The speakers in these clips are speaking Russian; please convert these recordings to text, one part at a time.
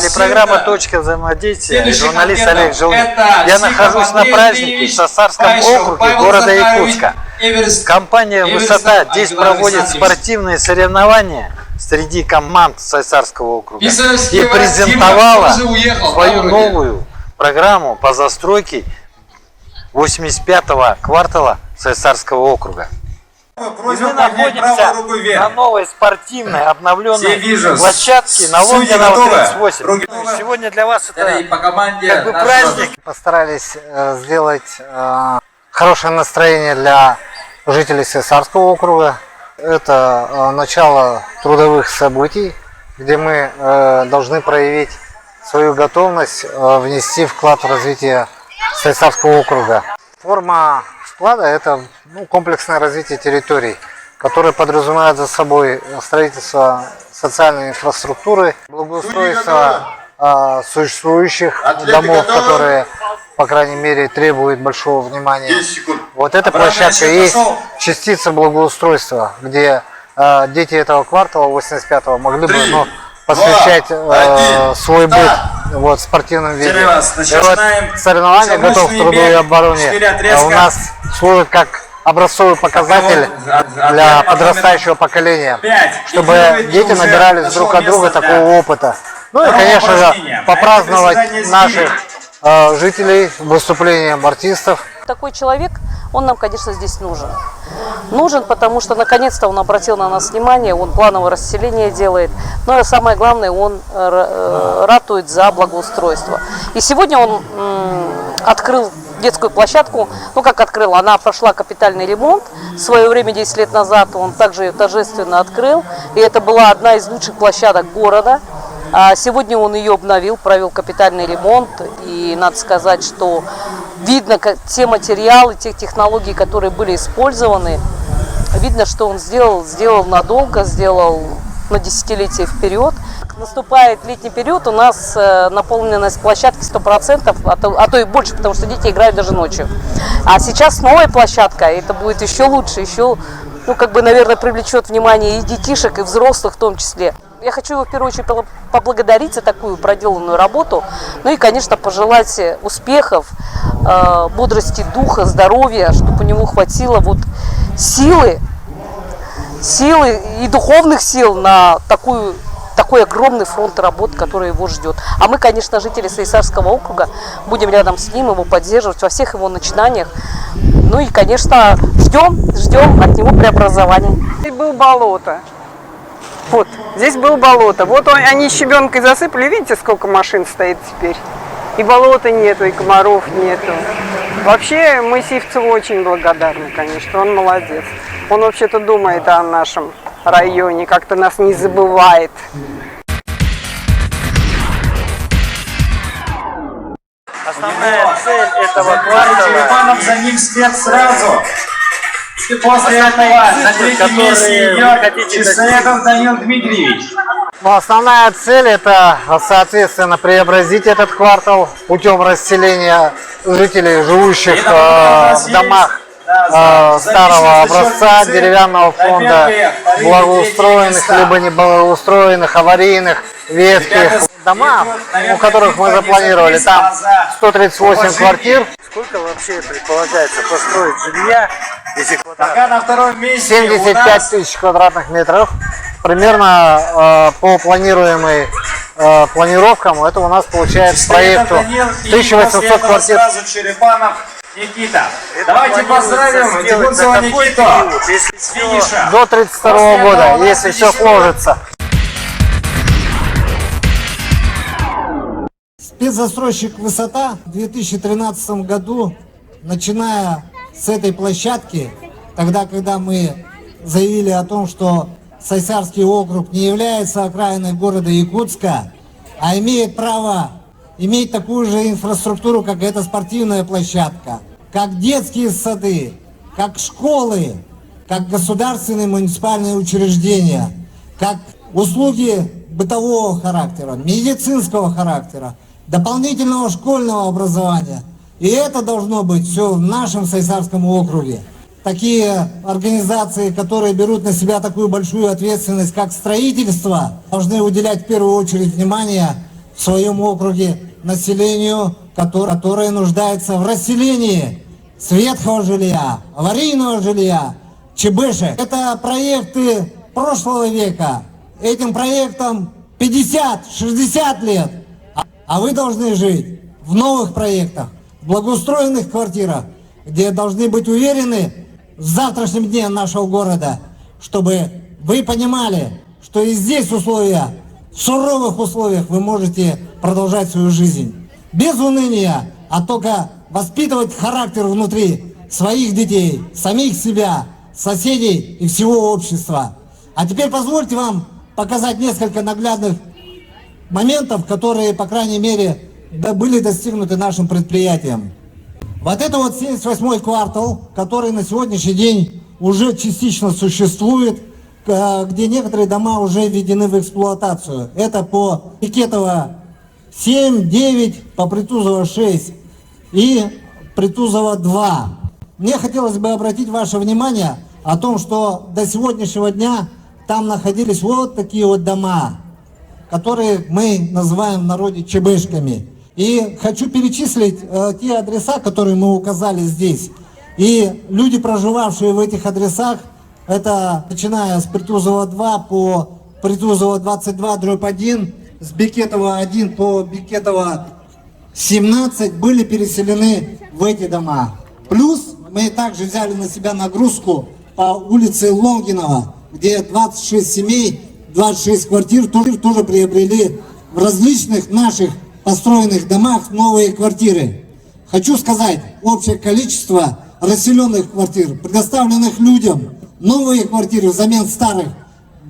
Телепрограмма «Точка взаимодействия». Журналист Олег Желудь. Я нахожусь на празднике в Сосарском округе города Якутска. Компания «Высота» здесь проводит спортивные соревнования среди команд Сосарского округа и презентовала свою новую программу по застройке 85-го квартала Сосарского округа. И мы находимся на новой спортивной обновленной площадке на Лонгинова 38. Сегодня для вас это как бы праздник. Постарались сделать хорошее настроение для жителей Сосарского округа. Это начало трудовых событий, где мы должны проявить свою готовность внести вклад в развитие Сосарского округа. Форма вклада – это комплексное развитие территорий, которое подразумевает за собой строительство социальной инфраструктуры, благоустройство существующих домов, которые, по крайней мере, требуют большого внимания. Вот эта площадка есть частица благоустройства, где дети этого квартала 85-го могли бы посвящать свой быт спортивным видам. Соревнования «Готов к труду и обороне» у нас служат как образцовый показатель для подрастающего поколения, чтобы дети набирались друг от друга такого опыта. Ну и, конечно же, попраздновать наших жителей выступлением артистов. Такой человек, он нам, конечно, здесь нужен. Нужен, потому что наконец-то он обратил на нас внимание, он плановое расселение делает, но самое главное, он ратует за благоустройство. И сегодня он открыл детскую площадку, как открыл, она прошла капитальный ремонт в свое время, 10 лет назад, он также ее торжественно открыл, и это была одна из лучших площадок города. А сегодня он ее обновил, провел капитальный ремонт, и надо сказать, что видно те материалы, те технологии, которые были использованы, видно, что он сделал надолго, сделал на десятилетие вперед. Наступает летний период, у нас наполненность площадки 100%, а то и больше, потому что дети играют даже ночью. А сейчас новая площадка, это будет еще лучше, еще, наверное, привлечет внимание и детишек, и взрослых в том числе. Я хочу его в первую очередь поблагодарить за такую проделанную работу, и, конечно, пожелать успехов, бодрости духа, здоровья, чтобы у него хватило силы и духовных сил на такой огромный фронт работ, который его ждет. А мы, конечно, жители Сосарского округа, будем рядом с ним, его поддерживать во всех его начинаниях. И, конечно, ждем от него преобразования. Здесь было болото. Здесь было болото. Они щебенкой засыпали. Видите, сколько машин стоит теперь? И болота нету, и комаров нету. Вообще, мы Сивцеву очень благодарны, конечно. Он молодец. Он вообще-то думает о нашем районе, как-то нас не забывает. Основная цель этого квартала за ним вслед сразу. И после этого на третьем месте идет Чесаевов Данил Дмитриевич. Основная цель – это, соответственно, преобразить этот квартал путем расселения жителей, живущих в домах старого образца, деревянного фонда, благоустроенных, либо неблагоустроенных, аварийных, ветхих. Дома, у которых мы запланировали, там 138 квартир. Сколько вообще предполагается построить жилья, если пока на втором месте 75 тысяч квадратных метров. Примерно по планируемой планировкам это у нас получается проекту 1800 квартир. Никита. Давайте поздравим Дегунцева Никиту с финиша. До 32 года, если все сложится. Спецзастройщик «Высота» в 2013 году, начиная с этой площадки, тогда, когда мы заявили о том, что Сосарский округ не является окраиной города Якутска, а имеет право иметь такую же инфраструктуру, как эта спортивная площадка, как детские сады, как школы, как государственные муниципальные учреждения, как услуги бытового характера, медицинского характера, дополнительного школьного образования. И это должно быть все в нашем Сосарском округе. Такие организации, которые берут на себя такую большую ответственность, как строительство, должны уделять в первую очередь внимание в своем округе населению, которое нуждается в расселении с ветхого жилья, аварийного жилья, ЧБшек. Это проекты прошлого века. Этим проектам 50-60 лет. А вы должны жить в новых проектах, в благоустроенных квартирах, где должны быть уверены в завтрашнем дне нашего города, чтобы вы понимали, что и здесь условия, в суровых условиях вы можете продолжать свою жизнь. Без уныния, а только воспитывать характер внутри своих детей, самих себя, соседей и всего общества. А теперь позвольте вам показать несколько наглядных моментов, которые, по крайней мере, были достигнуты нашим предприятием. Вот это вот 78-й квартал, который на сегодняшний день уже частично существует, где некоторые дома уже введены в эксплуатацию. Это по Пикетова 7, 9, по Притузова 6 и Притузова 2. Мне хотелось бы обратить ваше внимание о том, что до сегодняшнего дня там находились вот такие вот дома, которые мы называем в народе ЧБшками. И хочу перечислить те адреса, которые мы указали здесь. И люди, проживавшие в этих адресах, это начиная с Притузова 2 по Притузова 22/1, с Бекетова 1 по Бекетова 17 были переселены в эти дома. Плюс мы также взяли на себя нагрузку по улице Лонгинова, где 26 семей, 26 квартир тоже приобрели в различных наших построенных домах новые квартиры. Хочу сказать, общее количество расселенных квартир, предоставленных людям, новые квартиры взамен старых,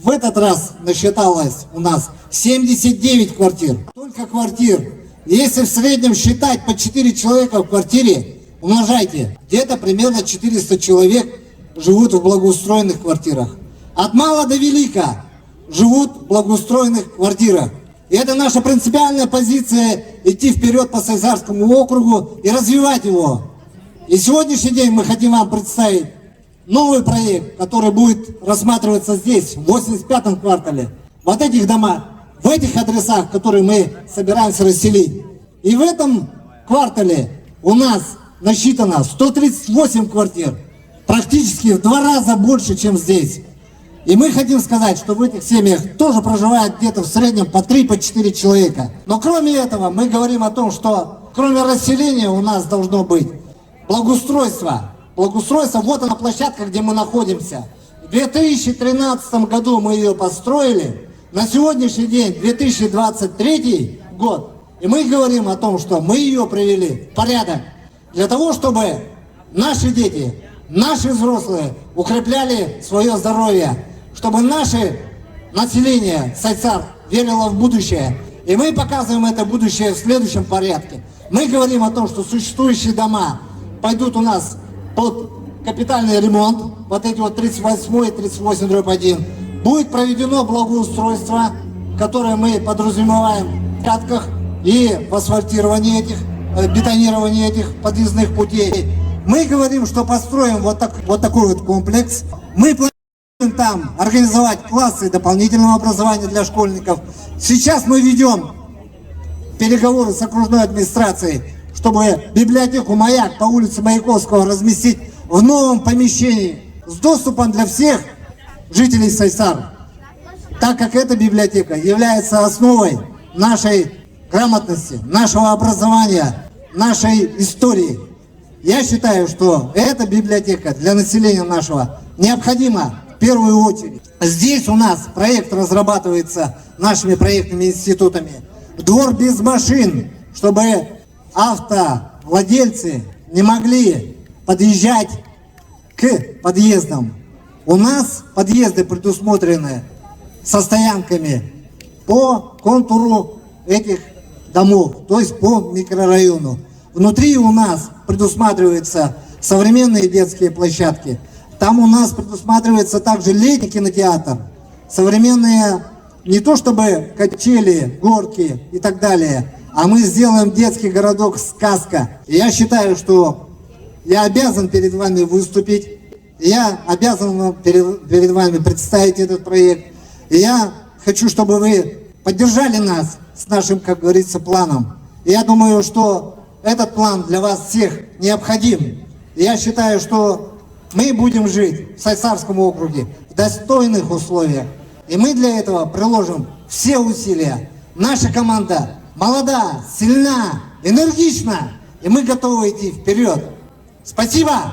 в этот раз насчиталось у нас 79 квартир. Только квартир. Если в среднем считать по 4 человека в квартире, умножайте, где-то примерно 400 человек живут в благоустроенных квартирах. От мала до велика живут в благоустроенных квартирах. И это наша принципиальная позиция — идти вперед по Сайсарскому округу и развивать его. И сегодняшний день мы хотим вам представить новый проект, который будет рассматриваться здесь, в 85-м квартале. Вот этих домах, в этих адресах, которые мы собираемся расселить. И в этом квартале у нас насчитано 138 квартир, практически в 2 раза больше, чем здесь. И мы хотим сказать, что в этих семьях тоже проживает где-то в среднем по 3-4 человека. Но кроме этого, мы говорим о том, что кроме расселения у нас должно быть благоустройство. Благоустройство, вот она площадка, где мы находимся. В 2013 году мы ее построили. На сегодняшний день 2023 год. И мы говорим о том, что мы ее привели в порядок. Для того, чтобы наши дети, наши взрослые укрепляли свое здоровье. Чтобы наше население, Сайсар, верило в будущее. И мы показываем это будущее в следующем порядке. Мы говорим о том, что существующие дома пойдут у нас под капитальный ремонт. Вот эти вот 38 и 38/1. Будет проведено благоустройство, которое мы подразумеваем в катках и в асфальтировании этих, бетонировании этих подъездных путей. Мы говорим, что построим вот такой вот комплекс. Мы планируем там организовать классы дополнительного образования для школьников. Сейчас мы ведем переговоры с окружной администрацией, чтобы библиотеку «Маяк» по улице Маяковского разместить в новом помещении с доступом для всех жителей Сайсар, так как эта библиотека является основой нашей грамотности, нашего образования, нашей истории. Я считаю, что эта библиотека для населения нашего необходима в первую очередь. Здесь у нас проект разрабатывается нашими проектными институтами. Двор без машин, чтобы автовладельцы не могли подъезжать к подъездам. У нас подъезды предусмотрены со стоянками по контуру этих домов, то есть по микрорайону. Внутри у нас предусматриваются современные детские площадки. Там у нас предусматривается также летний кинотеатр, современные не то чтобы качели, горки и так далее, а мы сделаем детский городок «Сказка». И я считаю, что я обязан перед вами выступить, я обязан перед вами представить этот проект. И я хочу, чтобы вы поддержали нас с нашим, как говорится, планом. И я думаю, что этот план для вас всех необходим. И я считаю, что мы будем жить в Сайсарском округе в достойных условиях. И мы для этого приложим все усилия. Наша команда молода, сильна, энергична. И мы готовы идти вперед. Спасибо!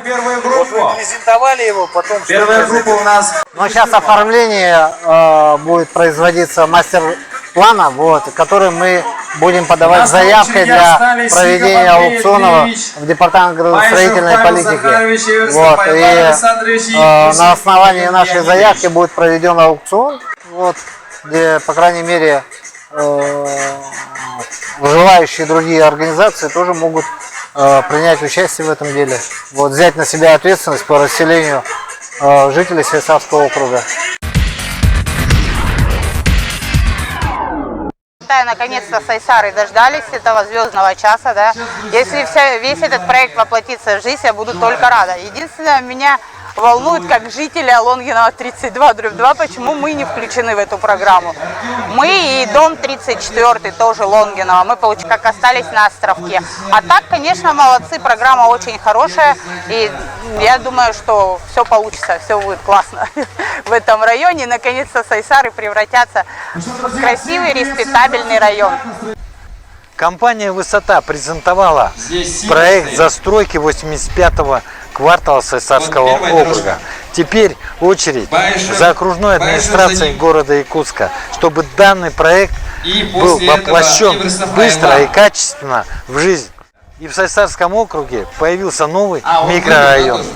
Первую группу. Презентовали его, потом... Первая группа у нас. Но сейчас оформление будет производиться мастер-плана, вот, который мы будем подавать нас на заявкой очереди для остались проведения Сиков Андрей аукционов Дмитриевич, в Департамент градостроительной Павел политики. Захарович, Иверстов, Вот, Павел и Александрович и на основании Евгений нашей Андреевич. заявки будет проведен аукцион, вот, где, по крайней мере, желающие другие организации тоже могут принять участие в этом деле, вот, взять на себя ответственность по расселению жителей Сайсарского округа. Да, наконец-то Сайсары дождались этого звездного часа, да. Если весь этот проект воплотится в жизнь, я буду только рада. Единственное, меня волнует, как жителя Лонгинова 32/2, почему мы не включены в эту программу. Мы и дом 34 тоже Лонгинова, мы, как остались на островке. А так, конечно, молодцы, программа очень хорошая, и я думаю, что все получится, все будет классно в этом районе. Наконец-то Сайсары превратятся в красивый, респектабельный район. Компания «Высота» презентовала проект застройки 85-го квартала Сайсарского округа. Теперь очередь за окружной администрацией города Якутска, чтобы данный проект был воплощен быстро и качественно в жизнь. И в Сайсарском округе появился новый микрорайон.